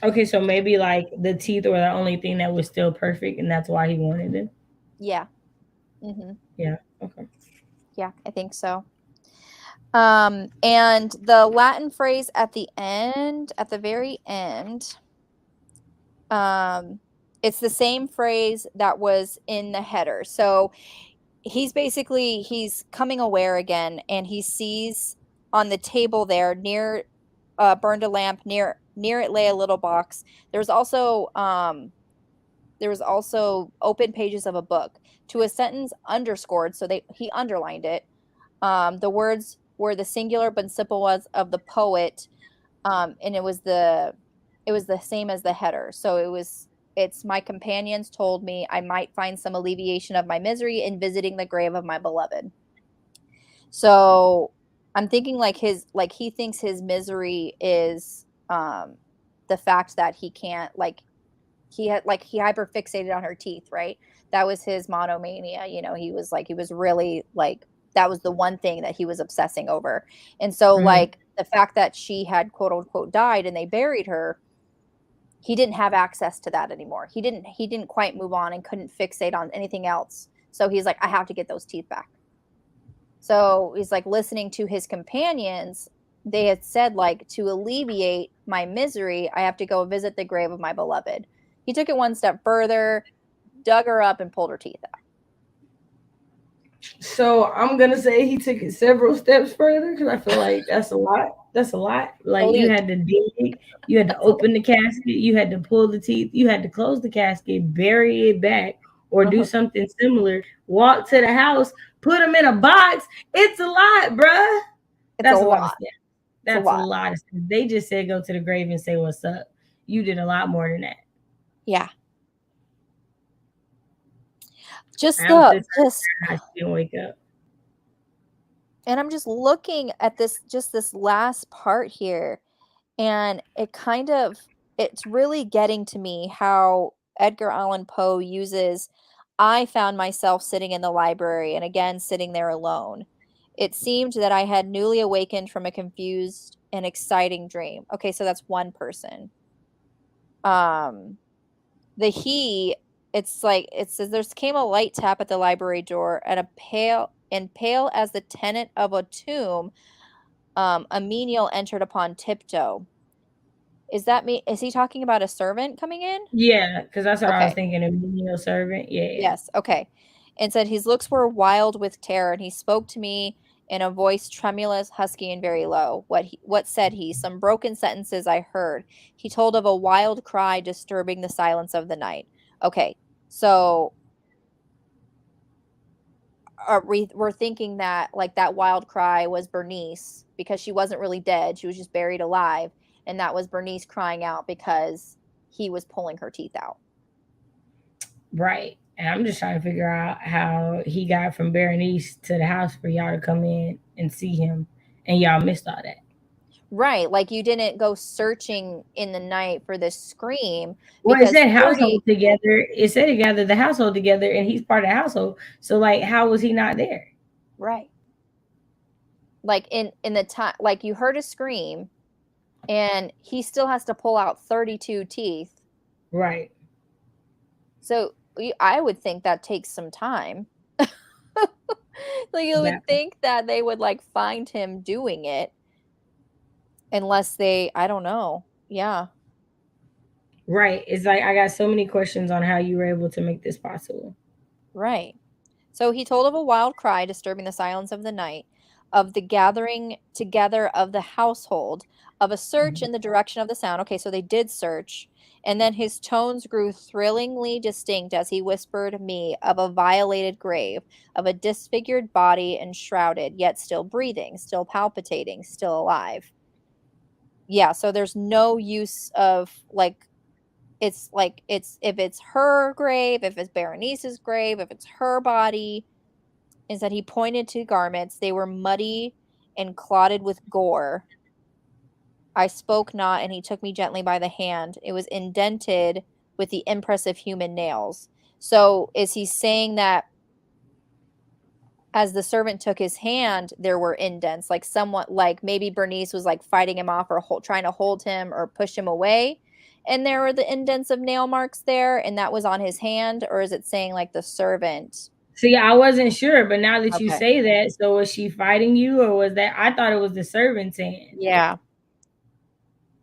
okay, so maybe like the teeth were the only thing that was still perfect, and that's why he wanted it. Yeah. Mm-hmm. Yeah. Okay. Yeah, I think so. And the Latin phrase at the end, at the very end, um, it's the same phrase that was in the header. So he's coming aware again, and he sees on the table there near burned a lamp, near it lay a little box. There was also open pages of a book, to a sentence underscored, so he underlined it. The words were the singular but simple ones of the poet, and it was the same as the header. So it's my companions told me I might find some alleviation of my misery in visiting the grave of my beloved. So I'm thinking like he thinks his misery is the fact that he can't, like, he hyper fixated on her teeth, right? That was his monomania. He was really like, that was the one thing that he was obsessing over. And so Hmm. like the fact that she had quote unquote died and they buried her, he didn't have access to that anymore. He didn't quite move on and couldn't fixate on anything else. So he's like, I have to get those teeth back. So he's like listening to his companions. They had said, like, to alleviate my misery, I have to go visit the grave of my beloved. He took it one step further, dug her up, and pulled her teeth out. So I'm gonna say he took it several steps further because I feel like that's a lot. That's a lot. A Like you leap. had to dig, you had to That's a open the casket, you had to pull the teeth, you had to close the casket, bury it back, or do uh-huh. something similar. Walk to the house, put them in a box. It's a lot, bruh. It's a That's a lot of lot. steps. It's a That's a lot. lot of steps. They just said go to the grave and say what's up. You did a lot more than that. Yeah. Just I'm the still just trying to how she didn't wake up. and I'm just looking at this last part here, and it's really getting to me how Edgar Allan Poe uses, I found myself sitting in the library and again sitting there alone. It seemed that I had newly awakened from a confused and exciting dream. Okay, so that's one person. Um the he, it's like it says, there came a light tap at the library door, and pale as the tenant of a tomb, a menial entered upon tiptoe. Is he talking about a servant coming in? Yeah, because that's what I was Okay. thinking. A menial servant. Yeah, yeah. Yes. Okay. And said his looks were wild with terror, and he spoke to me in a voice tremulous, husky, and very low. What said he? Some broken sentences I heard. He told of a wild cry disturbing the silence of the night. Okay. So we're thinking that like that wild cry was Bernice, because she wasn't really dead. She was just buried alive. And that was Bernice crying out because he was pulling her teeth out. Right. And I'm just trying to figure out how he got from Berenice to the house for y'all to come in and see him, and y'all missed all that. Right, like, you didn't go searching in the night for this scream Well, it because said 30. household together. It said it gathered the household together, and he's part of the household. So, like, how was he not there? Right. Like, in the time, like, you heard a scream, and he still has to pull out 32 teeth. Right. So, I would think that takes some time. Like, you would That think that they would, like, find him doing it unless they I don't know. Yeah. right. It's like I got so many questions on how you were able to make this possible. Right. So he told of a wild cry disturbing the silence of the night, of the gathering together of the household, of a search Mhm. in the direction of the sound. Okay, so they did search. And then his tones grew thrillingly distinct as he whispered me of a violated grave, of a disfigured body enshrouded, yet still breathing, still palpitating, still alive. Yeah, so there's no use of like it's if it's her grave, if it's Berenice's grave, if it's her body, is that he pointed to garments. They were muddy and clotted with gore. I spoke not, and he took me gently by the hand. It was indented with the impress of human nails. So is he saying that as the servant took his hand, there were indents, like somewhat like maybe Bernice was like fighting him off or trying to hold him or push him away, and there were the indents of nail marks there, and that was on his hand, or is it saying like the servant? See, I wasn't sure, but now that you Okay. say that, so was she fighting you, or was that? I thought it was the servant's hand. Yeah.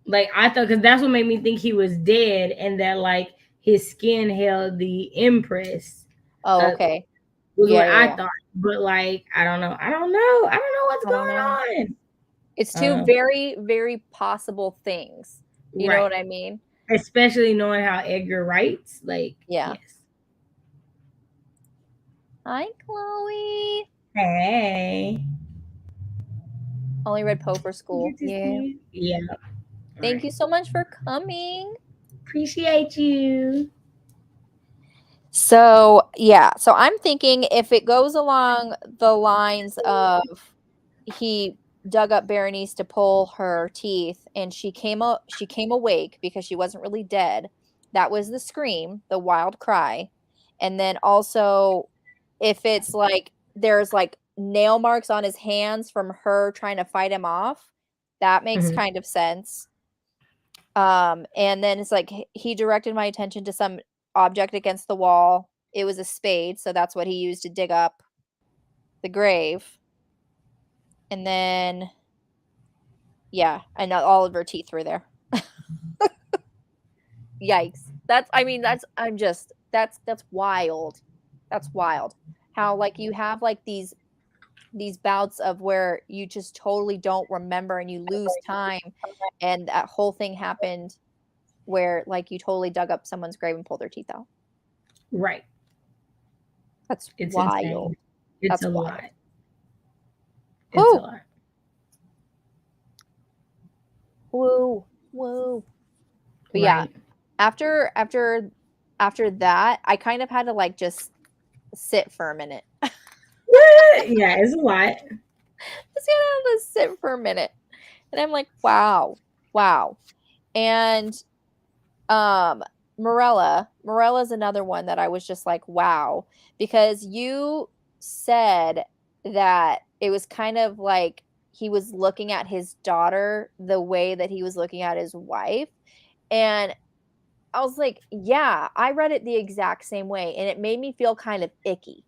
Like I thought, because that's what made me think he was dead, and that like his skin held the impress. Oh, Uh, okay. was Yeah, what yeah, I yeah. thought, but like I don't know. I don't know. I don't know what's I don't going know. on. It's I don't two know. very, very possible things. You know Right. what I mean? Especially knowing how Edgar writes. Like, Yeah. yes. Hi, Chloe. Hey. Only read Poe for school. Good to see Yeah. you. Yeah. All Thank right. you so much for coming. Appreciate you. So, yeah. So I'm thinking if it goes along the lines of he dug up Berenice to pull her teeth and she came awake because she wasn't really dead. That was the scream, the wild cry. And then also if it's like there's like nail marks on his hands from her trying to fight him off, that makes Mhm. kind of sense. And then it's like he directed my attention to some object against the wall. It was a spade, so that's what he used to dig up the grave. And then yeah, and all of her teeth were there. Yikes. That's I mean, that's I'm just that's wild. That's wild. How like you have like these bouts of where you just totally don't remember and you lose time and that whole thing happened where like you totally dug up someone's grave and pulled their teeth out. Right. That's It's wild. insane. It's That's a wild. lot. It's a Whoo! lot. Woo! Woo! But yeah, Right. after that, I kind of had to like just sit for a minute. Yeah, it's a lot. Just gonna sit for a minute. And I'm like, wow, wow. And um Morella's another one that I was just like, wow, because you said that it was kind of like he was looking at his daughter the way that he was looking at his wife. And I was like, yeah, I read it the exact same way and it made me feel kind of icky.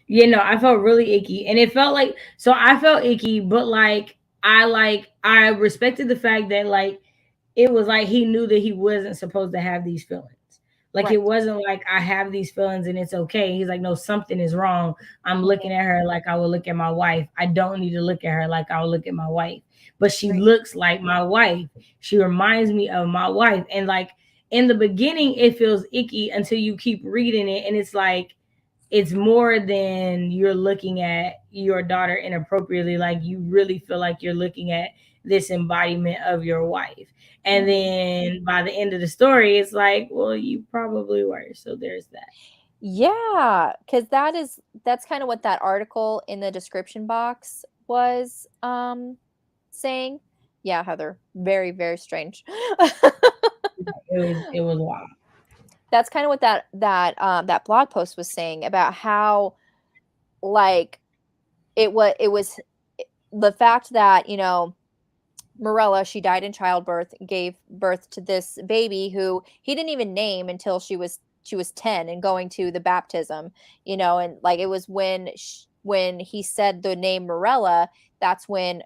You know, I felt really icky. And it felt like so I felt icky, but I respected the fact that like it was like he knew that he wasn't supposed to have these feelings. Like it Right. wasn't like I have these feelings and it's okay. He's like, no, something is wrong. I'm looking Mhm. at her like I would look at my wife. I don't need to look at her like I would look at my wife. But she Right. looks like my wife. She reminds me of my wife. And like in the beginning, it feels icky until you keep reading it. And it's like it's more than you're looking at your daughter inappropriately. Like you really feel like you're looking at this embodiment of your wife. And Mhm. then by the end of the story, it's like, well, you probably were. So there's that. Yeah, because that's kind of what that article in the description box was saying Yeah, Heather. Very, very strange. It was wild. That's kind of what that blog post was saying about how, like, it was the fact that, Morella, she died in childbirth, gave birth to this baby who he didn't even name until she was 10 and going to the baptism, and like it was when he said the name Morella, that's when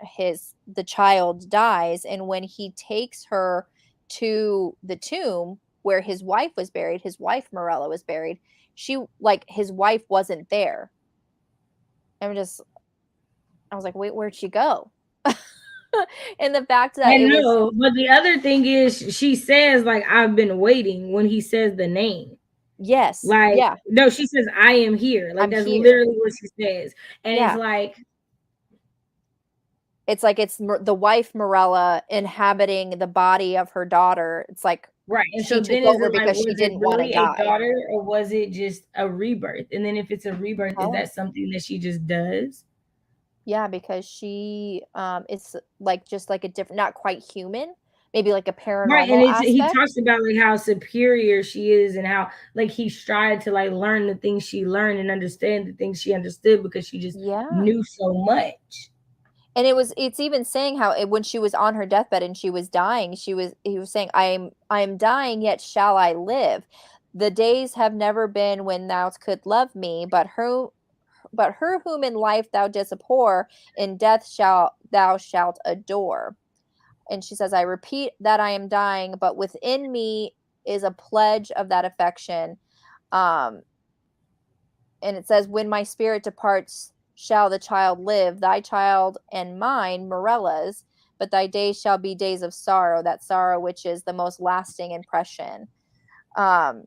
the child dies, and when he takes her to the tomb where his wife was buried, his wife Morella was buried, his wife wasn't there. I was like, wait, where'd she go? And the fact that I it was, know, but the other thing is, she says like, "I've been waiting," when he says the name. yes, Like, yeah, no, she says, "I am here." Like, I'm that's here. literally what she says, and it's Yeah. like, It's like the wife Morella inhabiting the body of her daughter. It's like right. And she so took then, is over it like, because she was it didn't want to really a die. daughter, or was it just a rebirth? And then, if it's a rebirth, is Oh. that something that she just does? Yeah, because she it's like just like a different, not quite human, maybe like a Right, and paranormal he aspect. talks about like how superior she is, and how like he tried to like learn the things she learned and understand the things she understood, because she just Yeah. knew so much. And it's even saying how when she was on her deathbed and she was dying, he was saying, I am dying, yet shall I live. The days have never been when thou could love me, but her whom in life thou didst abhor, in death thou shalt adore. And she says, I repeat that I am dying, but within me is a pledge of that affection. Um, and it says, when my spirit departs, shall the child live, thy child and mine, Morella's, but thy days shall be days of sorrow, that sorrow which is the most lasting impression. Um,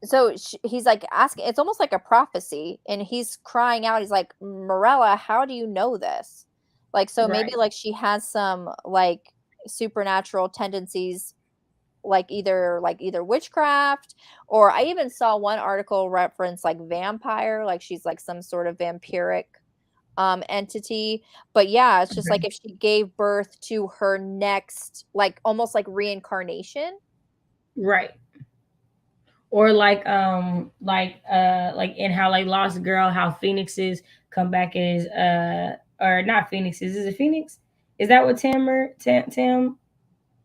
so he's like asking, it's almost like a prophecy, and he's crying out, he's like, Morella, how do you know this? Like, so maybe Right. like she has some like supernatural tendencies, like either witchcraft, or I even saw one article reference like vampire, like she's like some sort of vampiric entity. But yeah, it's just like Okay. if she gave birth to her next, like almost like reincarnation. Right. Or like in how like Lost Girl, how phoenixes come back as or not phoenixes, is it phoenix? Is that what Tamlin.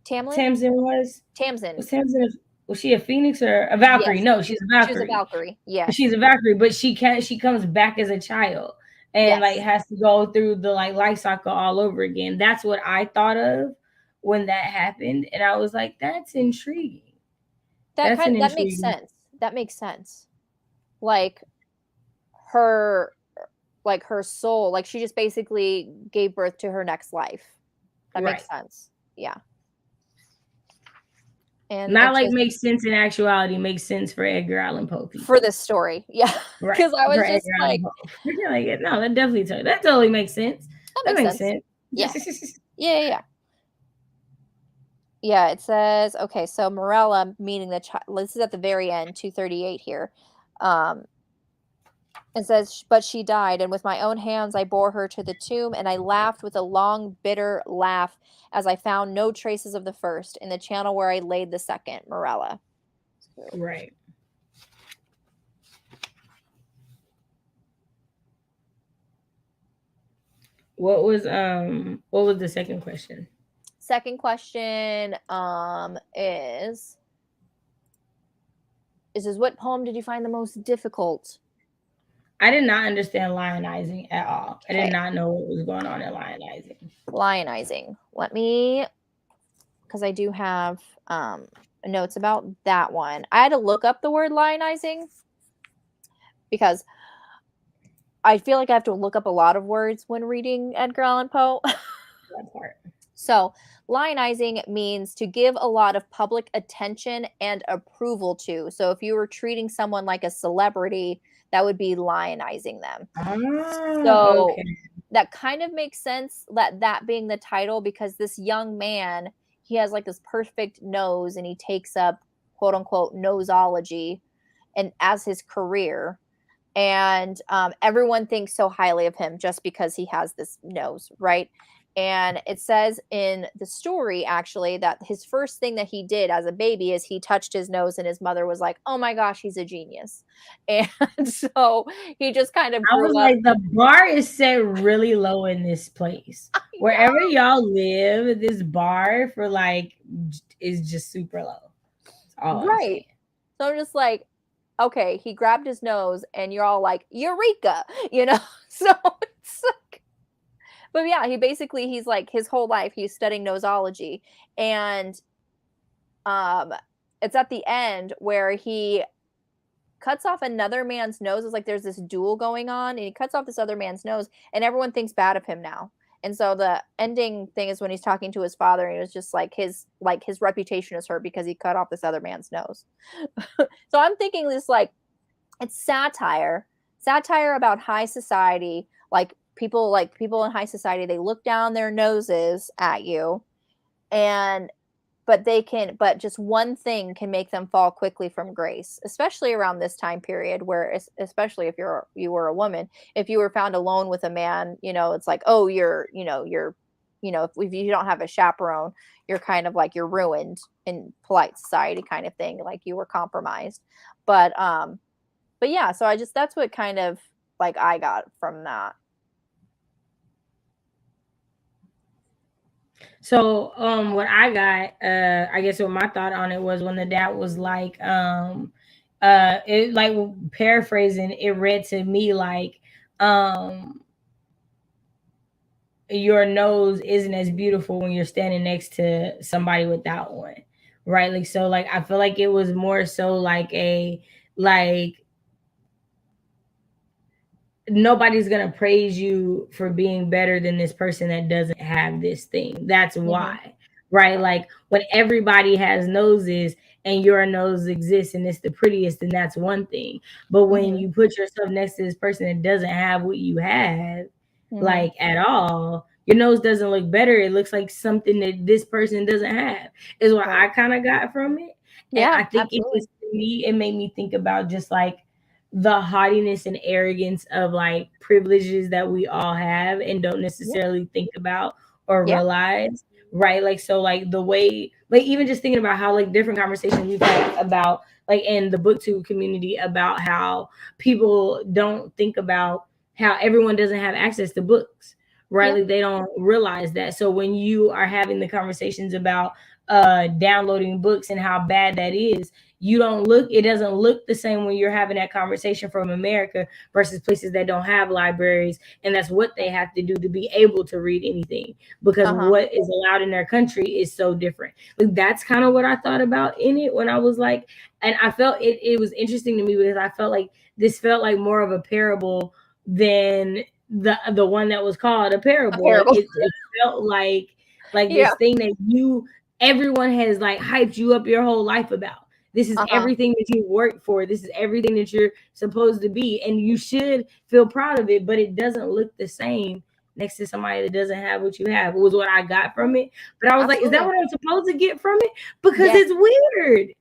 Tamsin was? Tamsin. Was Tamsin was she a phoenix or a Valkyrie? Yes, No, she's a she was a Valkyrie. Valkyrie. Yes. She's a Valkyrie, but she comes back as a child, and like Yes. has to go through the like life cycle all over again. That's what I thought of when that happened, and I was like, that's intriguing. That's an That makes intriguing. sense. That makes sense. Like her her soul, like she just basically gave birth to her next life. That Right. makes sense. Yeah. And Not it like just makes sense in actuality, makes sense for Edgar Allan Poe for people. this story. Yeah. Right. Cuz I For was just Edgar Allan like, Poe. You're like, no, that totally makes sense. that That makes makes sense. sense. Yeah. Yeah, yeah, yeah. Yeah, it says, okay, so Morella, meaning the child, this is at the very end, 238 here. Um, it says, but she died, and with my own hands I bore her to the tomb, and I laughed with a long, bitter laugh as I found no traces of the first in the channel where I laid the second, Morella. So, Right. What was the second question? second question is what poem did you find the most difficult? I did not understand lionizing at all. I did Okay, not know what was going on in lionizing. lionizing. Let me, because I do have notes about that one. I had to look up the word lionizing because I feel like I have to look up a lot of words when reading Edgar Allan Poe. That part. So, lionizing means to give a lot of public attention and approval to. So, if you were treating someone like a celebrity, that would be lionizing them. Ah, So, okay. that kind of makes sense, that being the title, because this young man, he has like this perfect nose and he takes up quote unquote nosology and as his career, and everyone thinks so highly of him just because he has this nose, right? And it says in the story, actually, that his first thing that he did as a baby is he touched his nose, and his mother was like, oh my gosh, he's a genius. And so he just kind of I grew was up. like, the bar is set really low in this place. Yeah, Wherever y'all live, this bar for like is just super low. That's all I'm right. saying. So I'm just like, okay, he grabbed his nose, and you're all like, Eureka, you know? So it's like, but yeah, he's like, his whole life, he's studying nosology. And um, it's at the end where he cuts off another man's nose. It's like there's this duel going on, and he cuts off this other man's nose, and everyone thinks bad of him now. And so the ending thing is when he's talking to his father, and it was just like his reputation is hurt because he cut off this other man's nose. So I'm thinking this, like, it's satire about high society, like people in high society, they look down their noses at you, and but just one thing can make them fall quickly from grace, especially around this time period, where especially if you were a woman, if you were found alone with a man, it's like, oh, if you don't have a chaperone, you're kind of like, you're ruined in polite society, kind of thing, like you were compromised. But yeah, so that's what kind of, like, I got from that. So what I got, I guess what my thought on it was when the dad was like, it like, paraphrasing, it read to me like, um your nose isn't as beautiful when you're standing next to somebody without one. Right? Like, so like I feel like it was more so like a, like, nobody's gonna praise you for being better than this person that doesn't have this thing. That's Hmm. why, right? Like, when everybody has noses and your nose exists and it's the prettiest, then that's one thing. But when Hmm. you put yourself next to this person that doesn't have what you have, Hmm. like, at all, your nose doesn't look better. It looks like something that this person doesn't have, is what I Right. kind of got from it. And Yeah, I think it absolutely. just, to me, it made me think about just like the haughtiness and arrogance of like privileges that we all have and don't Yeah. necessarily think about or Yeah. realize, right? Like, so like the way, like, even just thinking about how like different conversations we've had about, like, in the booktube community, about how people don't think about how everyone doesn't have access to books, right? Yeah. Like, they don't realize that. So when you are having the conversations about downloading books and how bad that is, you don't look, it doesn't look the same when you're having that conversation from America versus places that don't have libraries, and that's what they have to do to be able to read anything, because Uh-huh. what is allowed in their country is so different. Like, that's kind of what I thought about in it when I was like, and I felt it was interesting to me because I felt like this felt like more of a parable than the one that was called a A parable. Like, parable. it felt like Yeah. this thing that you, everyone has like hyped you up your whole life about. This is Uh-huh. everything that you work for. This is everything that you're supposed to be. And you should feel proud of it, but it doesn't look the same next to somebody that doesn't have what you have, was what I got Yeah. from it. But I was like, is that Absolutely. what I'm supposed to get from it? Because Yes. it's weird.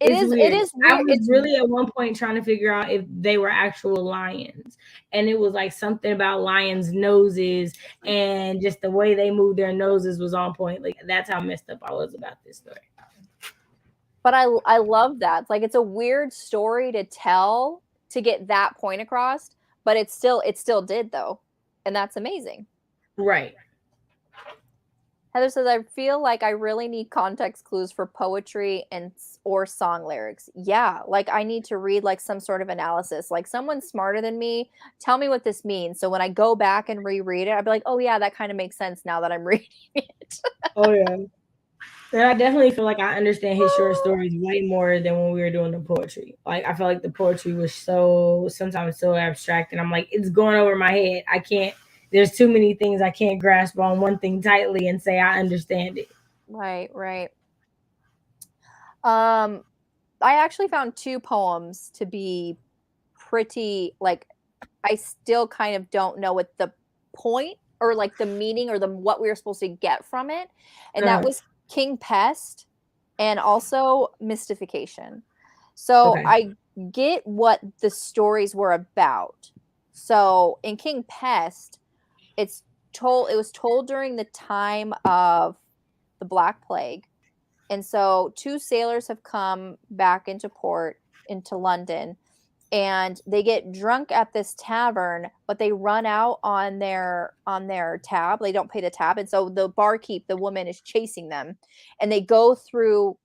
It's It weird. is I weird. was really at one point trying to figure out if they were actual lions. And it was like something about lions' noses and just the way they moved their noses was on point. Like, that's how messed up I was about this story. But I love that. It's like, it's a weird story to tell to get that point across, but it still did, though. And that's amazing. Right. Heather says, I feel like I really need context clues for poetry or song lyrics. Yeah, like I need to read like some sort of analysis. Like, someone smarter than me, tell me what this means. So when I go back and reread it, I'll be like, oh yeah, that kind of makes sense now that I'm reading it. Oh yeah. And I definitely feel like I understand his short stories way more than when we were doing the poetry. Like, I feel like the poetry was so, sometimes so abstract, and I'm like, it's going over my head. I can't. There's too many things I can't grasp on one thing tightly and say I understand it. Right, right. Um, I actually found two poems to be pretty, like, I still kind of don't know what the point or like the meaning or the what we were supposed to get from it. And that Uh, was King Pest and also Mystification. So okay. I get what the stories were about. So in King Pest, it's told during the time of the Black Plague. And so two sailors have come back into port, into London, and they get drunk at this tavern, but they run out on their tab. They don't pay the tab, and so the barkeep, the woman, is chasing them, and they go through,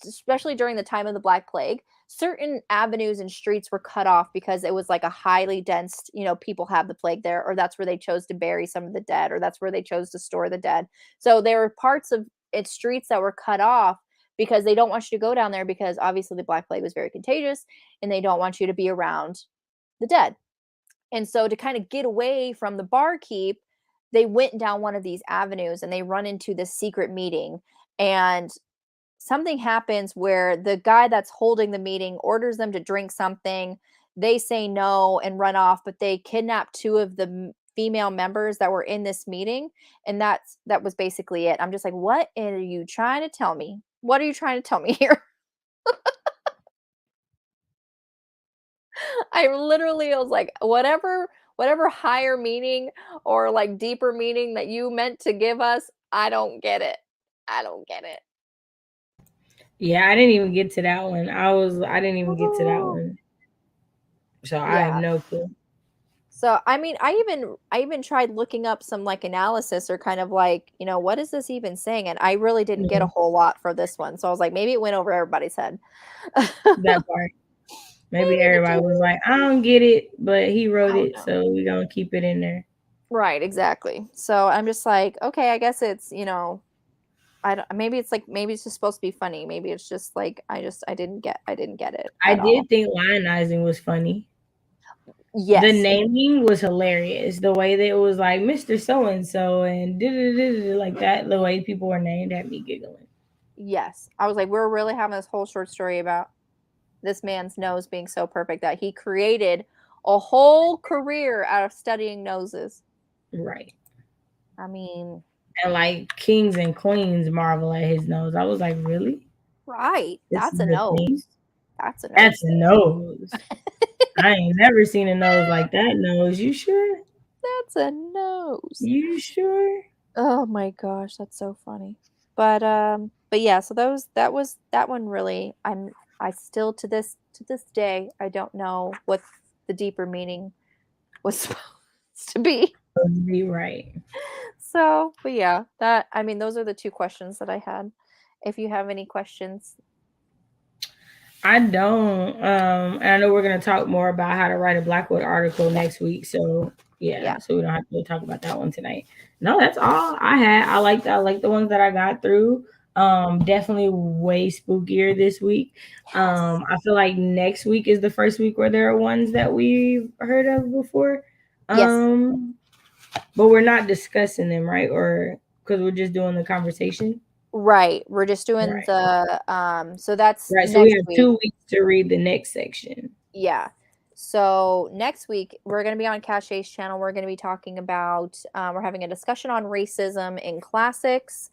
especially during the time of the Black Plague, certain avenues and streets were cut off because it was like a highly dense, people have the plague there, or that's where they chose to bury some of the dead, or that's where they chose to store the dead. So there were parts of its streets that were cut off because they don't want you to go down there, because obviously the Black Plague was very contagious and they don't want you to be around the dead. And so to kind of get away from the barkeep, they went down one of these avenues and they run into this secret meeting, and something happens where the guy that's holding the meeting orders them to drink something. They say no and run off, but they kidnap two of the female members that were in this meeting, and that was basically it. I'm just like, what are you trying to tell me? What are you trying to tell me here? I was like, whatever higher meaning or like deeper meaning that you meant to give us, I don't get it. I don't get it. Yeah, I didn't even get to that one. I didn't even get to that one. So I have Yeah. no clue. So, I mean, I even tried looking up some like analysis, or kind of like, what is this even saying? And I really didn't get a whole lot for this one. So I was like, maybe it went over everybody's head. That part. Maybe Maybe it everybody was did. like, I don't get it, but he I wrote don't it, know. so we're gonna keep it in there. Right, exactly. So I'm just like, okay, I guess it's, I don't, maybe it's just supposed to be funny. Maybe it's just like I didn't get it I at all. did think lionizing was funny. The Yes. naming was hilarious. The way that it was like Mr. So and so and like that, the way people were named had me giggling. Yes. I was like, we're really having this whole short story about this man's nose being so perfect that he created a whole career out of studying noses. Right. I mean, And like kings and queens marvel at his nose. I was like, really? right. This That's is a the thing? nose. That's a That's nose a there. nose. I ain't never seen a nose like that nose. You sure? That's a nose. You sure? Oh my gosh, that's so funny. But yeah, so that one really, I still to this day I don't know what the deeper meaning was supposed to be. Let's be right. So, but yeah, that, I mean, those are the two questions that I had. If you have any questions. I don't. And I know we're gonna talk more about how to write a Blackwood article next week. So Yeah. yeah, so we don't have to talk about that one tonight. No, that's all I had. I like the ones that I got through. Definitely way spookier this week. Yes. I feel like next week is the first week where there are ones that we've heard of before. Yes. But we're not discussing them, right? Or because we're just doing the conversation. Right. We're just doing Right. the so that's Right. So we next have week. 2 weeks to read the next section. Yeah. So next week we're going to be on Cachet's channel. We're going to be talking about we're having a discussion on racism in classics.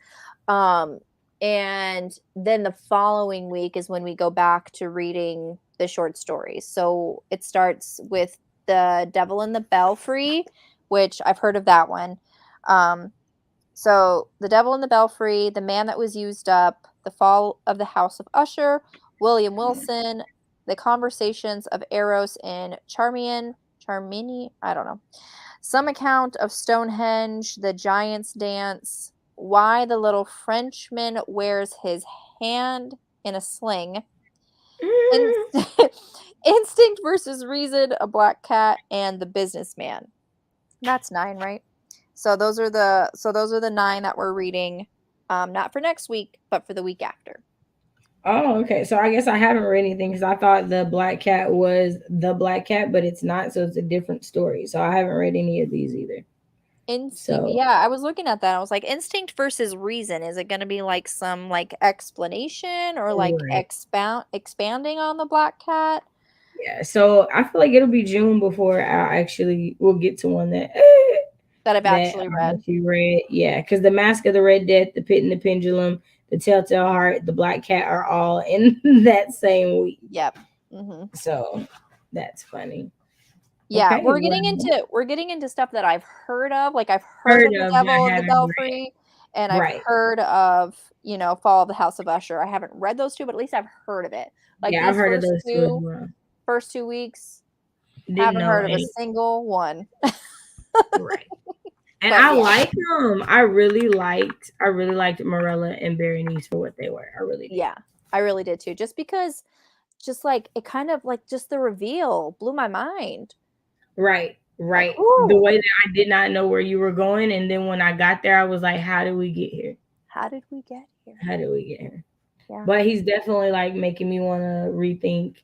Um and then the following week is when we go back to reading the short stories. So it starts with The Devil in the Belfry, which I've heard of that one. So The Devil in the Belfry, The Man That Was Used Up, The Fall of the House of Usher, William Wilson, The Conversations of Eros in Charmini, I don't know. Some Account of Stonehenge, The Giant's Dance, Why the Little Frenchman Wears His Hand in a Sling, In- Instinct versus Reason, A Black Cat, and The Businessman. That's 9, right? So those are the 9 that we're reading, not for next week, but for the week after. Oh, okay. So I guess I haven't read anything because I thought the Black Cat was the Black Cat, but it's not. So it's a different story. So I haven't read any of these either. Instinct. So Yeah, I was looking at that. I was like, instinct versus reason. Is it going to be like some like explanation or like right, expanding on the black cat yeah. So I feel like it'll be June before I actually will get to one that that I've that actually I read? actually read. Yeah, because the Mask of the Red Death, the Pit and the Pendulum, the Telltale Heart, the Black Cat are all in that same week. Yep. Mm-hmm. So that's funny. Yeah, Okay, we're getting into stuff that I've heard of. Like I've heard heard of The of, but I Devil and the haven't read. Belfry, and I've Right. heard of, Fall of the House of Usher. I haven't read those two, but at least I've heard of it. Like Yeah, I've these heard of those two as well. first 2 weeks, Didn't haven't know heard of a any. single one. Right. And But I yeah, like them. I really liked Morella and Berenice for what they were. I really did. yeah, I really did too. Just because, just like it kind of like just the reveal blew my mind. Right, Like, right. The whoo, way that I did not know where you were going, and then when I got there, I was like, "How did we get here? how did we get here? How did we get here?" Yeah, But he's definitely like making me want to rethink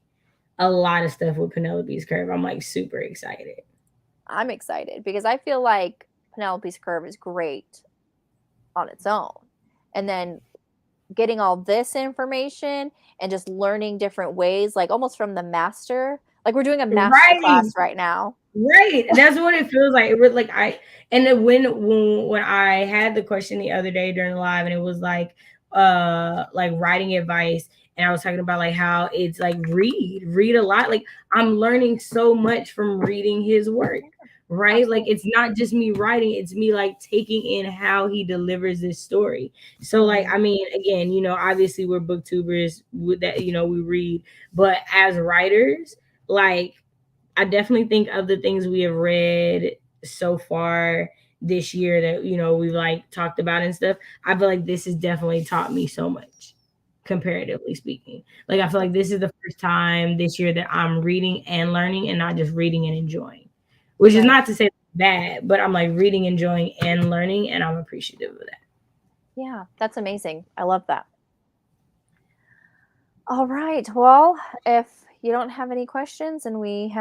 a lot of stuff with Penelope's Curve. I'm like super excited. I'm excited because I feel like Penelope's Curve is great on its own. And then getting all this information and just learning different ways, like almost from the master. Like we're doing a master Right. class right now. Right. That's what it feels like. It was like and then when I had the question the other day during the live and it was like writing advice and I was talking about like how it's like read a lot. Like I'm learning so much from reading his work. Right? Like Absolutely. it's not just me writing, it's me like taking in how he delivers this story. So like Mhm. I mean, again, obviously we're booktubers with that, we read, but as writers, like I definitely think of the things we have read so far this year that we've like talked about and stuff. I feel like this has definitely taught me so much, comparatively speaking. Like I feel like this is the first time this year that I'm reading and learning and not just reading and enjoying. Which is Right. not to say bad, but I'm like reading, enjoying, and learning, and I'm appreciative of that. Yeah, that's amazing. I love that. All right. Well, if you don't have any questions and we've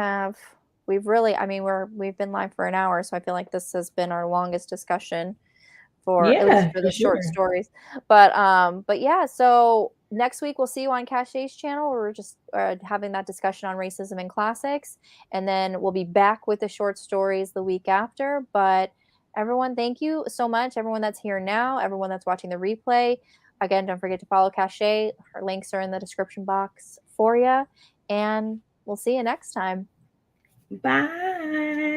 really, I mean, we've been live for an hour, so I feel like this has been our longest discussion for at least Yeah, for for the short sure. stories. But yeah, so next week we'll see you on Cachet's channel. We're just having that discussion on racism and classics, and then we'll be back with the short stories the week after. But everyone, thank you so much. Everyone that's here now, everyone that's watching the replay. Again, don't forget to follow Cachet. Her links are in the description box for you, and we'll see you next time. Bye.